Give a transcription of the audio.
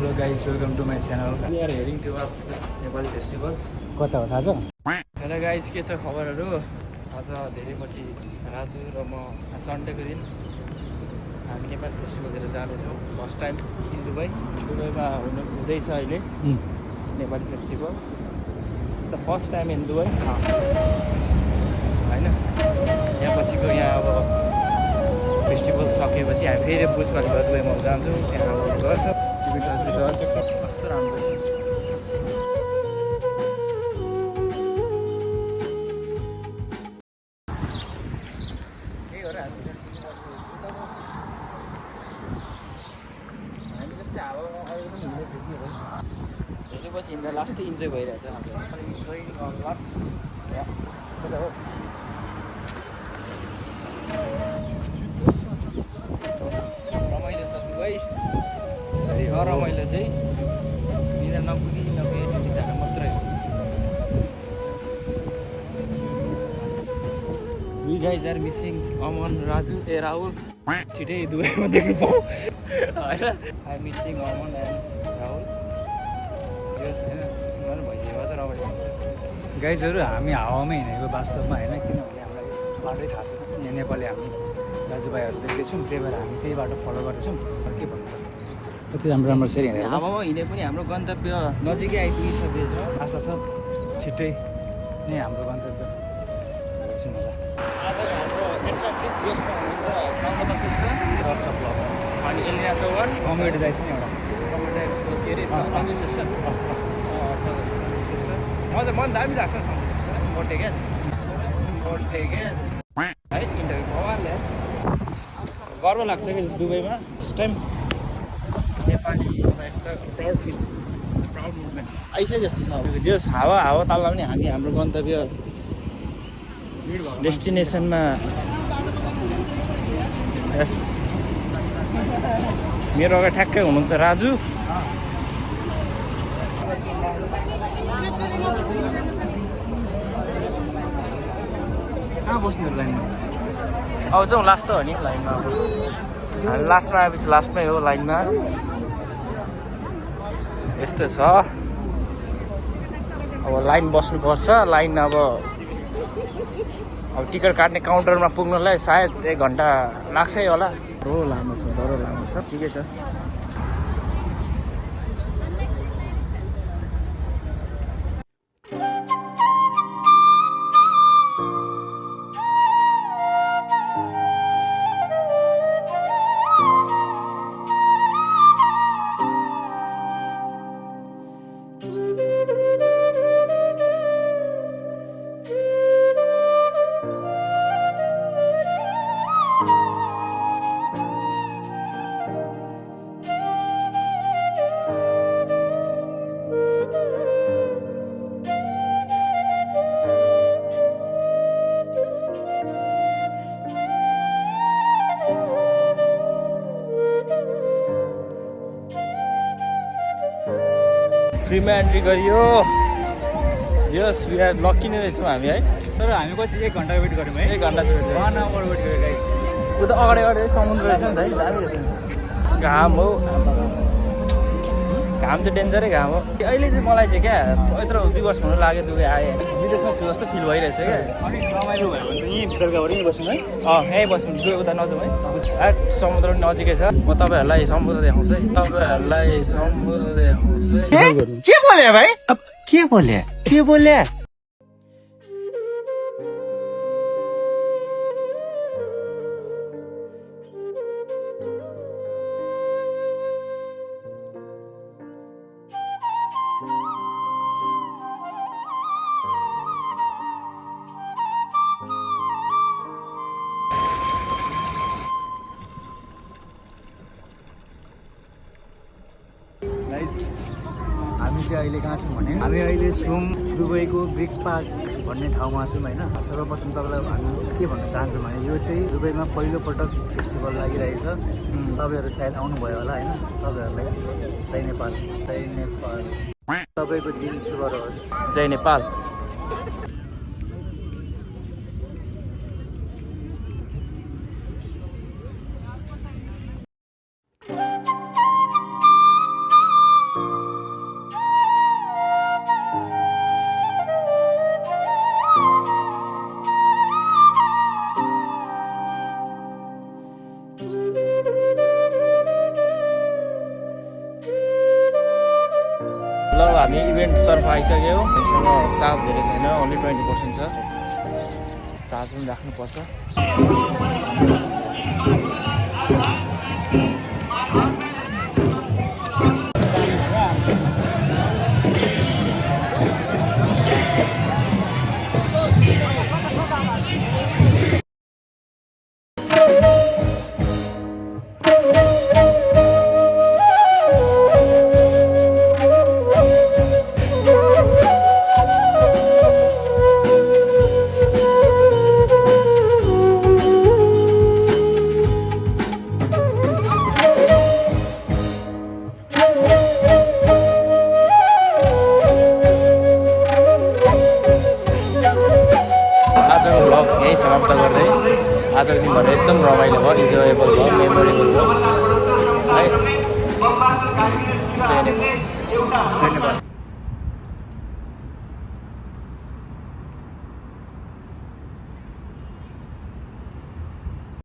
Hello guys, welcome to my channel. We are heading towards the Nepali festivals. कता हो थाहा छ? Hello guys, के छ खबरहरू? आज धेरै पछि राजु र म सन्डेको दिन हामी नेपाली फेस्टिभलतिर जानेछौँ। First time in Dubai. दुबईमा हुँदैछ अहिले Nepali festival. It's the first time in Dubai. हैन? यहाँ पछिको यहाँ अब फेस्टिभल सकेपछि हामी फेरि बुर्ज खलिफा दुबईमा जान्छौँ। त्यहाँ अब गर्छौँ। कस्तो राम्रो। हामी जस्तै हावामा अहिले पनि हिँड्दैछ कि हो। धेरै पछि हिँड्दा लास्टै इन्जोय भइरहेछ हाम्रो। रमाइलो छ दुबई। रमाइलो चाहिँ बिना नपुगी ड्युटी जान मात्रै हो। We guys are missing Aman, Raju, Rahul. छिटै दुबईमा देख्नु पाऊँ होइन। I missing Aman and Rahul. भइदिएको चाहिँ रमाइलो गाइजहरू। हामी हावामै हिँडेको वास्तवमा होइन, किनभने हामीलाई बाटै थाहा छैन। यहाँ नेपाली हामी दाजुभाइहरू देख्दैछौँ, त्यही भएर हामी त्यही बाटो फलो गर्दैछौँ। के भन्नु कति राम्रो राम्रो सेरी हिँडेर हावामा हिँडे पनि हाम्रो गन्तव्य नजिकै आइपुगिसकेछ। आशा छ छिट्टै नै हाम्रो गन्तव्य हेर्छौँ होला। आज हाम्रो एट्र्याक्टिभ गेस्टमा हुनुहुन्छ नम्रता सिस्टर अनि एलिना चौहान। कमेडी दाइ छ नि एउटा कमेडी के अरे सञ्जय सिस्टर। सिस्टर मन दामी लाग्छ सञ्जय सिस्टर। बर्थडे क्या है इन्टरभ्यू भगवान्ले गर्व लाग्छ कि दुबईमा फर्स्ट टाइम नेपाली यस्तो प्राउड फिल प्राउड मुभमेन्ट आइसके जस्तो छ। जस हावा तालमा पनि हामी हाम्रो गन्तव्य डेस्टिनेसनमा यस मेरो अगाडि ठ्याक्कै हुनुहुन्छ राजु। कहाँ बस्ने लाइनमा? अब जाउँ लास्ट त हो नि लाइनमा। हामी लास्टमा आएपछि लास्टमै हो लाइनमा। यस्तो छ अब लाइन बस्नुपर्छ। लाइन अब टिकट काट्ने काउन्टरमा पुग्नलाई सायद 1 घन्टा लाग्छै होला। डह्रो लामो छ ठिकै छ। फ्रीमा एन्ट्री गरियो। यस वी आर लकी नै रहेछौँ हामी है। तर हामी कति 1 घन्टा वेट गऱ्यौँ है। 1 घन्टा चाहिँ 1 आवर वेट गऱ्यो गाइस। उता अगाडि समुद्र रहेछ नि त है, दामी रहेछ। घाम हो, घाम चाहिँ डेन्जरै घाम हो। अहिले चाहिँ मलाई चाहिँ क्या यत्रो 2 वर्ष हुनु लाग्यो दुबई आएँ। विदेशमा छु जस्तो फिल भइरहेछ क्या। अनि रमाइलो भयो भने त यहीँ भित्रबाट यहीँ बस्नु है। यहीँ बस्नु उता नजाउँ है। समुद्र पनि नजिकै छ। म तपाईँहरूलाई समुद्र देखाउँछु है। के बोले भाइ? अब के बोले? हामी चाहिँ अहिले कहाँ छौँ भने हामी अहिले छौँ दुबईको ब्रिक पार्क भन्ने ठाउँमा छौँ होइन। सर्वप्रथम तपाईँलाई हामी के भन्न चाहन्छौँ भने यो चाहिँ दुबईमा पहिलोपटक फेस्टिभल लागिरहेछ। तपाईँहरू सायद आउनुभयो होला होइन। तपाईँहरूलाई जय नेपाल। तपाईँको दिन शुभ रहोस्। जय नेपाल। ल हामी इभेन्टतर्फ आइसक्यौँ। हामीसँग चार्ज धेरै छैन, ओन्ली 20% छ। चार्ज पनि राख्नुपर्छ। आजको भ्लग यहीँ समाप्त गर्दै आजको दिनबाट एकदम रमाइलो भयो, इन्जोयेबल भयो, मेमोरेबल भयो है। धन्यवाद।